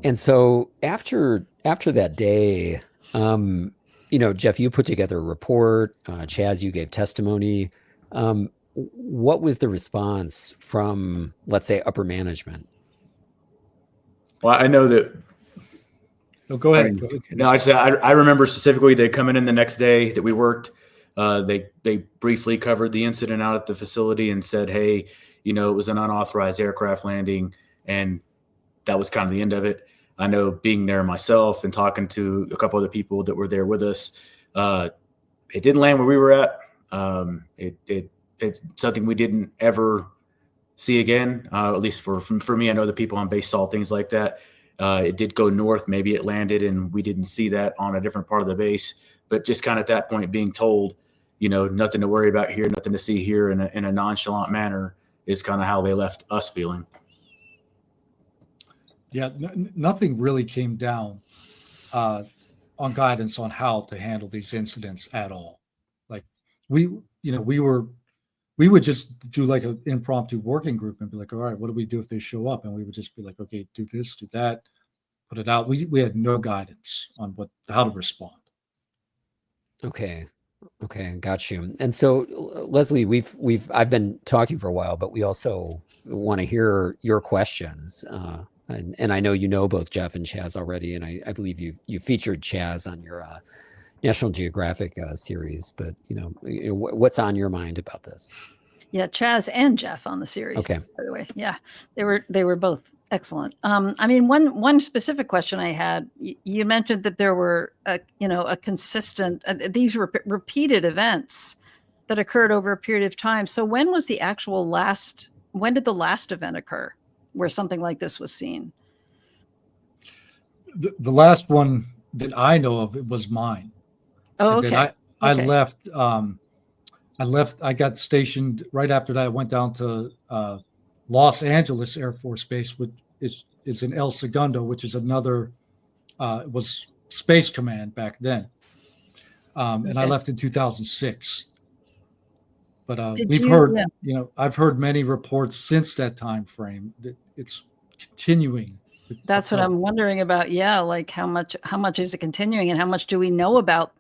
And so after that day, Jeff, you put together a report. Chaz, you gave testimony. What was the response from, let's say, upper management? Well, I know that. No, go ahead. No, I remember specifically they coming in the next day that we worked. They briefly covered the incident out at the facility and said, "Hey, it was an unauthorized aircraft landing," and that was kind of the end of it. I know being there myself and talking to a couple other people that were there with us, it didn't land where we were at. It's something we didn't ever see again. At least for me, I know the people on base saw things like that. It did go north. Maybe it landed and we didn't see that on a different part of the base. But just kind of at that point being told, nothing to worry about here, nothing to see here in a nonchalant manner is kind of how they left us feeling. Yeah, nothing really came down on guidance on how to handle these incidents at all. Like we would just do like an impromptu working group and be like, all right, what do we do if they show up? And we would just be like, okay, do this, do that, put it out. We had no guidance on how to respond. Okay, got you. And so, Leslie, I've been talking for a while, but we also want to hear your questions. And I know both Jeff and Chaz already, and I believe you featured Chaz on your National Geographic series. But what's on your mind about this? Yeah, Chaz and Jeff on the series. Okay. By the way, yeah, they were both excellent. I mean, one specific question I had. You mentioned that there were a consistent these were repeated events that occurred over a period of time. So when was the actual last? When did the last event occur where something like this was seen? The last one that I know of, it was mine. Oh, okay. I left. I got stationed right after that. I went down to Los Angeles Air Force Base, which is in El Segundo, which is another was Space Command back then. And I left in 2006. But I've heard many reports since that time frame that it's continuing. That's what I'm wondering about. Yeah, like how much is it continuing, and how much do we know about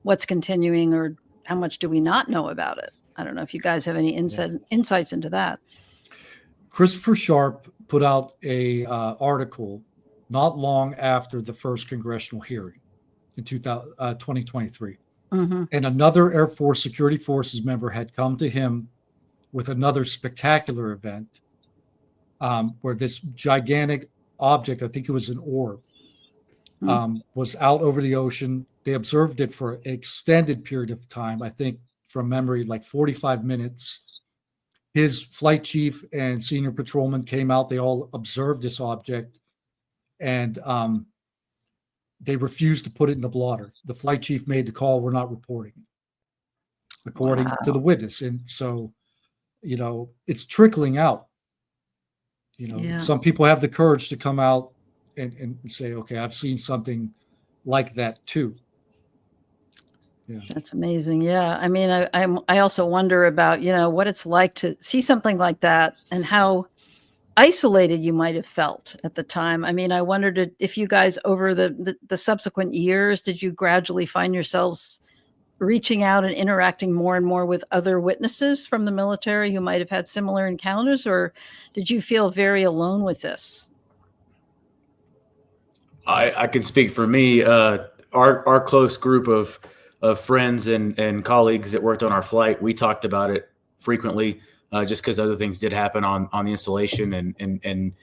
what's continuing, or how much do we not know about it? I don't know if you guys have any insights into that. Christopher Sharp put out a article not long after the first congressional hearing in 2023. Mm-hmm. And another Air Force Security Forces member had come to him with another spectacular event where this gigantic object, I think it was an orb, was out over the ocean. They observed it for an extended period of time, I think from memory, like 45 minutes. His flight chief and senior patrolman came out. They all observed this object, and they refused to put it in the blotter. The flight chief made the call, we're not reporting, according to the witness. And so, it's trickling out. Some people have the courage to come out and say, okay, I've seen something like that too. Yeah. That's amazing. Yeah. I mean, I also wonder about, what it's like to see something like that and how isolated you might have felt at the time. I mean, I wondered if you guys over the subsequent years, did you gradually find yourselves reaching out and interacting more and more with other witnesses from the military who might have had similar encounters, or did you feel very alone with this? I can speak for me. Our close group of friends and colleagues that worked on our flight, we talked about it frequently, just because other things did happen on the installation, and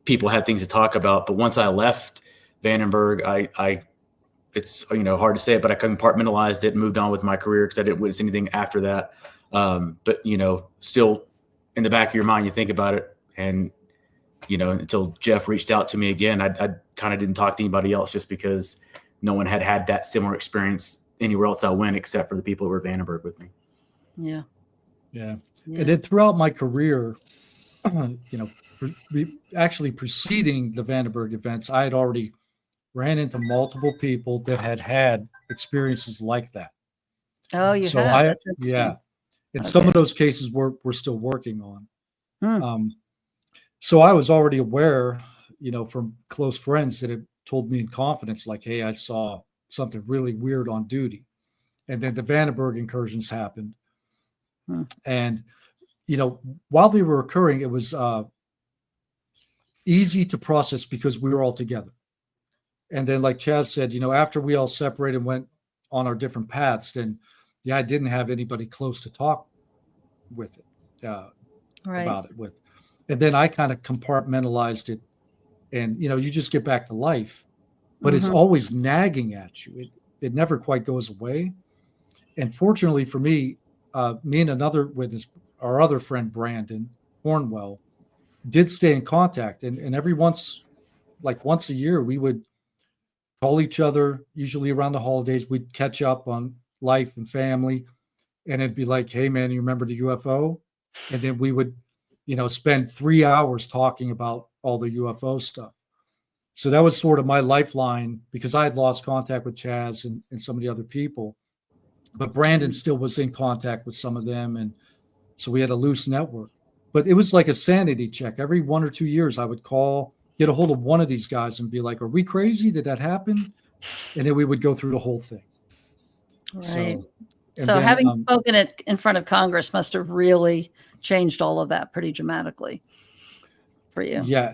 people had things to talk about. But once I left Vandenberg, it's hard to say it, but I compartmentalized it and moved on with my career because I didn't witness anything after that. But still in the back of your mind, you think about it, and until Jeff reached out to me again, I kind of didn't talk to anybody else just because no one had that similar experience anywhere else I went except for the people who were at Vandenberg with me. Yeah. And then throughout my career, actually preceding the Vandenberg events, I had already ran into multiple people that had experiences like that. Oh, you have? And some of those cases we're still working on. So I was already aware, from close friends that had told me in confidence, like, hey, I saw something really weird on duty. And then the Vandenberg incursions happened. Hmm. And, while they were occurring, it was easy to process because we were all together. And then, like Chaz said, after we all separated and went on our different paths, then, I didn't have anybody close to talk with it, Right. about it with. And then I kind of compartmentalized it, and, you just get back to life, but it's always nagging at you. It never quite goes away. And fortunately for me, me and another witness, our other friend, Brandon Cornwell, did stay in contact. And every once a year, we would call each other, usually around the holidays. We'd catch up on life and family. And it'd be like, hey, man, you remember the UFO? And then we would, spend 3 hours talking about all the UFO stuff. So that was sort of my lifeline, because I had lost contact with Chaz and some of the other people. But Brandon still was in contact with some of them. And so we had a loose network. But it was like a sanity check. Every 1 or 2 years, I would call, get a hold of one of these guys and be like, are we crazy? Did that happen? And then we would go through the whole thing. Right. So then, having spoken it in front of Congress must have really changed all of that pretty dramatically for you. Yeah.